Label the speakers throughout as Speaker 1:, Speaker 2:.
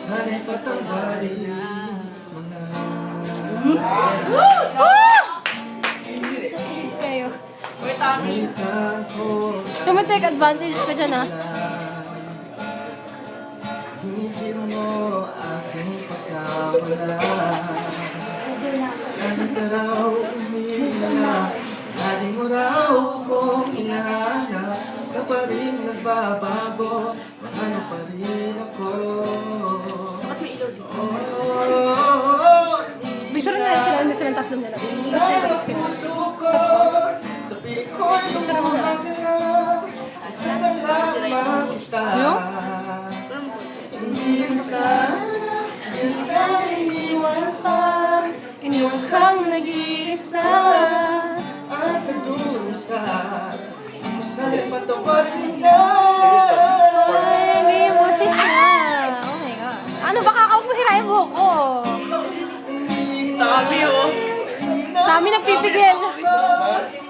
Speaker 1: Sana'y patawarin mo na.
Speaker 2: Kayo.
Speaker 3: Uy, Tommy.
Speaker 1: Balikan ko
Speaker 2: Tumitake advantage ka dyan, ah.
Speaker 1: Hinipin mo aking pagkawala. Kahit na raw umiiyak, lagi mo raw akong hinahanap. Ka pa rin nagbabago, mahal pa rin ako.
Speaker 3: Bakit may ilaw dito?
Speaker 2: Picture na sila silang tatlong nila.
Speaker 1: Sa puso ko, sa piling ko'y lumuha ka lang. Isa na lamang kita. Hindi na sana iniwan pa.
Speaker 2: Iniwan kang nag-iisa.
Speaker 1: At nagdurusa, ako sana'y patawarin na.
Speaker 2: Ay, may emotions na. Oh my God. Ano ba kakaupuhirain mo ko?
Speaker 3: Tommy, oh.
Speaker 2: Dami nagpipigil.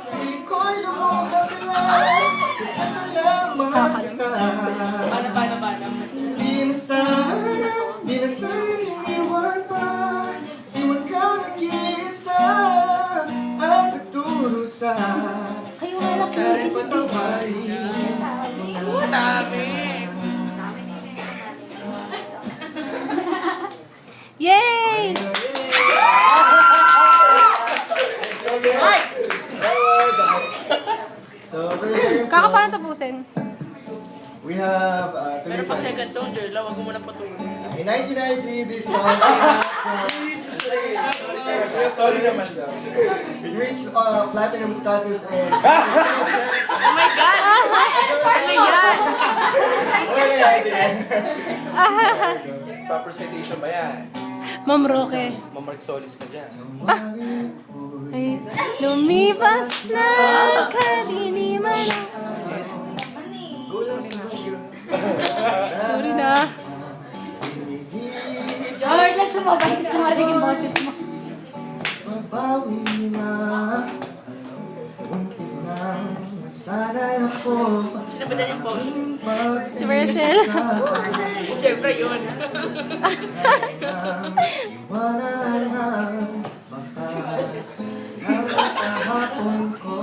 Speaker 1: Piling ko'y lumuha ka lang. Isa na lamang kita.
Speaker 3: Paano?
Speaker 1: Di na sana iniwan pa. Iwan ka nag-iisa at nagdurusa. Sana'y patawarin mo na.
Speaker 3: Tommy.
Speaker 2: Yay!
Speaker 1: So, for the second
Speaker 2: Kaka,
Speaker 1: song,
Speaker 2: paano tapusin?
Speaker 1: we have
Speaker 3: Pero pag
Speaker 1: Tulipan.
Speaker 3: second song, Jerla, wag mo muna patuloy.
Speaker 1: In 1990, this song sorry naman daw. It reached platinum status and
Speaker 3: Oh my God! Ano yan?
Speaker 4: Proper citation ba yan?
Speaker 2: Ma'am Roque.
Speaker 4: Mamark Solis ka dyan.
Speaker 2: Ay, lumipas na kaliniman. Sorry na. George, let's sumabay kasi marinig yung boses mo.
Speaker 1: Mabawi na unti nang nasanay ako.
Speaker 3: Sino ba din yung post?
Speaker 2: Si Marcel.
Speaker 3: Siyempre yun.
Speaker 1: Iwanan ng bakas ng kahapon ko.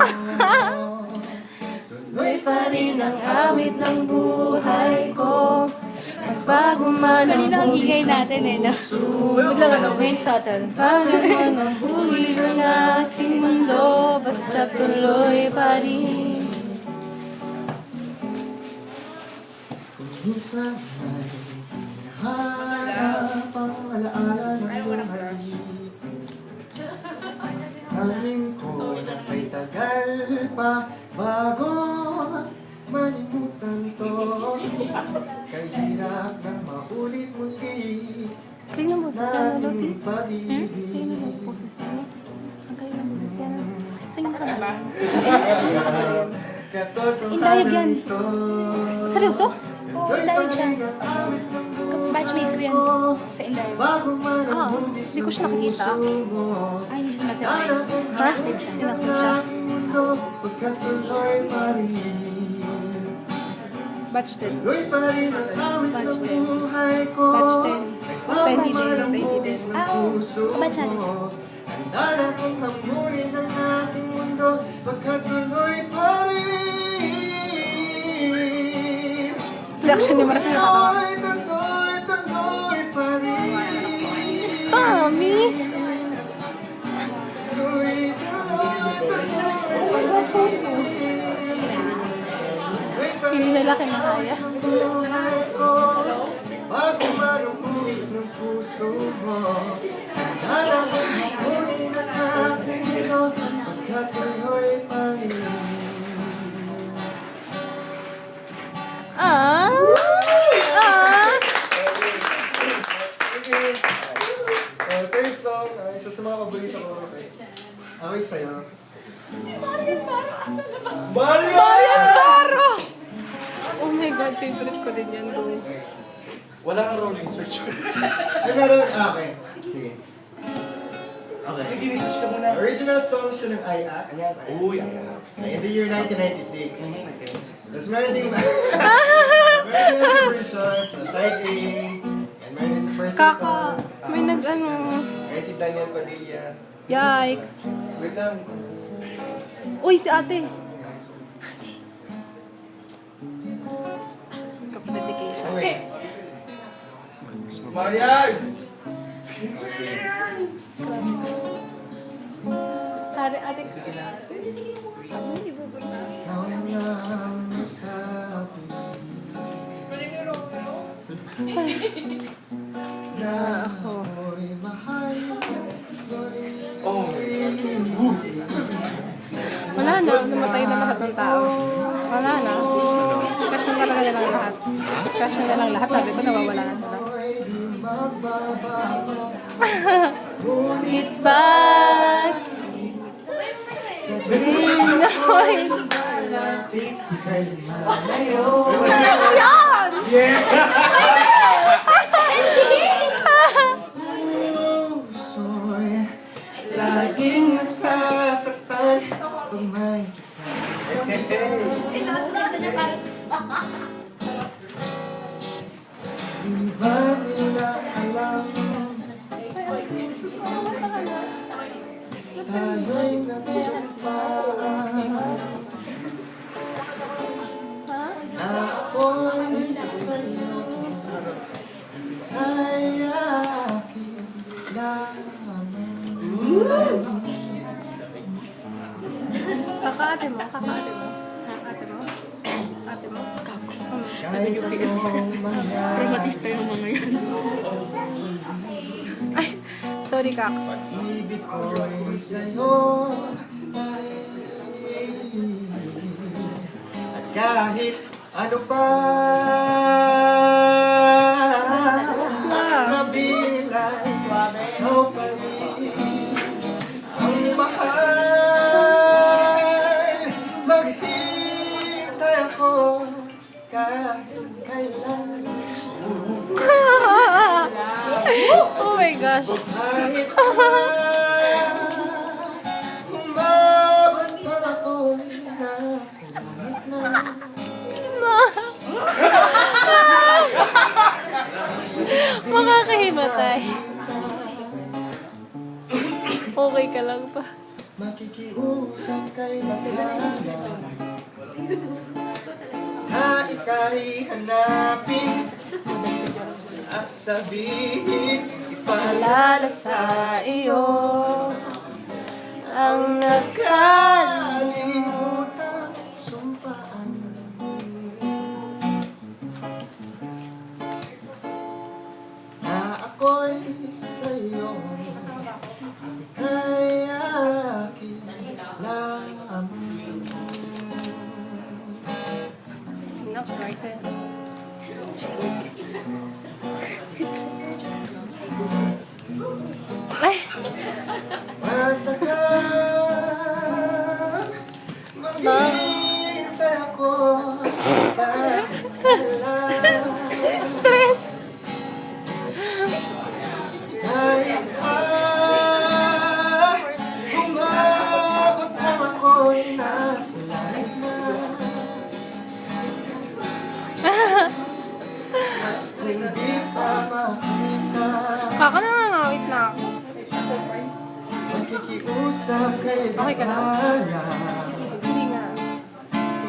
Speaker 1: Tuloy pa rin ang awit ng buhay ko. Nagbago man ang
Speaker 2: Kanina ang ingay natin eh. Biglang ano, Wayne Sutton.
Speaker 1: Bakit man ang huli ng aking mundo,
Speaker 2: Basta tuloy pa rin.
Speaker 1: kung minsan ay hinahanap ang alaala ng buhay. Amin ko na may tagal pa bago malimutan to. Kay hirap nang maulit muli
Speaker 2: Tingnan mo sa sana,
Speaker 1: nating
Speaker 2: Loki.
Speaker 1: pag-ibig.
Speaker 2: Tingnan mo po sa sana. Ang kaya mo sa sana. Sa'yo na ka na. Indayag yan. Seryoso? Oo, indayag siya. Batchmate ko yan. Sa indayag. Ah, hindi ko siya nakikita. Ay, hindi siya sumasabi. Ha? Live siya. Tinakot siya.
Speaker 1: Pagkatuloy pa rin.
Speaker 2: Batch 10.
Speaker 1: Tuloy pa rin ang awit
Speaker 2: Batch
Speaker 1: ng
Speaker 2: 10.
Speaker 1: buhay ko.
Speaker 2: Batch 10.
Speaker 1: Nagpapagmahal ang bugis ng
Speaker 2: Ah,
Speaker 1: puso
Speaker 2: kabatch natin.
Speaker 1: mo. Handa na kong hamunin ang ating mundo. Pagkatuloy pa rin.
Speaker 2: Reaction ni Marcel nakatawa.
Speaker 1: Tuloy pa rin.
Speaker 2: Tommy! Hindi na laki na kaya.
Speaker 1: Bago man ang buwis ng puso mo, handa na kong hamunin ang ating mundo. Pagkatuloy pa rin.
Speaker 2: Ah! Ah!
Speaker 1: Third song, isa sa mga paborito ko. Okay, sa'yo.
Speaker 4: Mario!
Speaker 2: Taro! Oh my God, favorite ko din yan, bro.
Speaker 4: Wala kang rolling search.
Speaker 1: Ay, meron. Okay. Sige. Okay.
Speaker 4: Sige, research ka muna.
Speaker 1: Original song siya ng IAX.
Speaker 4: Uy, ayan.
Speaker 1: In the year 1996. Tapos meron din versions na Side A and May sa first
Speaker 2: Kaka, may nag-ano.
Speaker 1: Kahit si Daniel Padilla.
Speaker 2: Yikes.
Speaker 4: Wait lang.
Speaker 2: Uy, si ate. Kapag-dedication.
Speaker 1: Okay.
Speaker 4: Marian!
Speaker 2: Hari, ate.
Speaker 1: Ikaw lang nasabi na ako'y mahal mo rin.
Speaker 4: Oh
Speaker 2: Wala na, namatay na lahat ng tao. Wala na. Crush na talaga nilang lahat. Crush na nilang lahat. Sabi ko, nawawala na sila.
Speaker 1: Ako'y di magbabago.
Speaker 2: Ngunit ba't sabihin na ko'y
Speaker 1: Malapit kay malayo. Puso'y laging nasasaktan pag may kasama ka. Di ba nila alam tayo'y nagsumpaan na ako'y sa'yo ay aking lamang.
Speaker 2: Kaka-ate mo? Kaka-ate mo? Ate mo? Ate mo?
Speaker 1: Kahit anong mangyari,
Speaker 3: Dramatista yung mga yun.
Speaker 2: Ay, sorry, Kax.
Speaker 1: pag-ibig ko'y sa'yo pa rin. At kahit ano pa ang sabihin lang, ikaw pa rin ang mahal. Maghintay ako kahit kailan.
Speaker 2: Oh my gosh.
Speaker 1: Kahit pa umabot pa ako'y nasa langit na.
Speaker 2: Makakahimatay. Okay ka lang pa.
Speaker 1: Makikiusap kay bakla na ika'y hanapin at sabihin ipaalala sa iyo
Speaker 2: Ang
Speaker 1: kalimutan sumpaan. Na ako'y sa'yo ika'y aking lamang.
Speaker 2: Next, Marcel. Ay,
Speaker 1: Masagang maghihintay ako kahit kailan.
Speaker 2: stress.
Speaker 1: Kahit umabot na ako'y nasa langit na. At hindi pa makita,
Speaker 2: Kaka nangangawit na ako.
Speaker 1: makikiusap kay
Speaker 2: Okay ka na?
Speaker 1: bakala
Speaker 2: Hindi nga.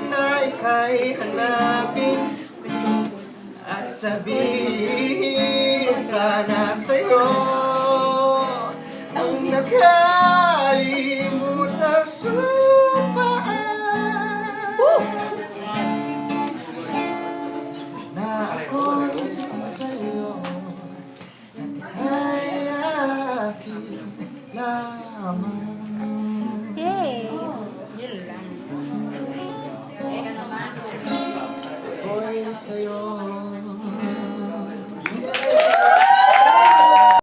Speaker 1: na ika'y hanapin at sabihin sana sa'yo ang nakalimutan sumpaan. Na ako'y sa'yo at ika'y aking lamang.
Speaker 2: Yay!
Speaker 3: Yun lang.
Speaker 1: Ako'y sa'yo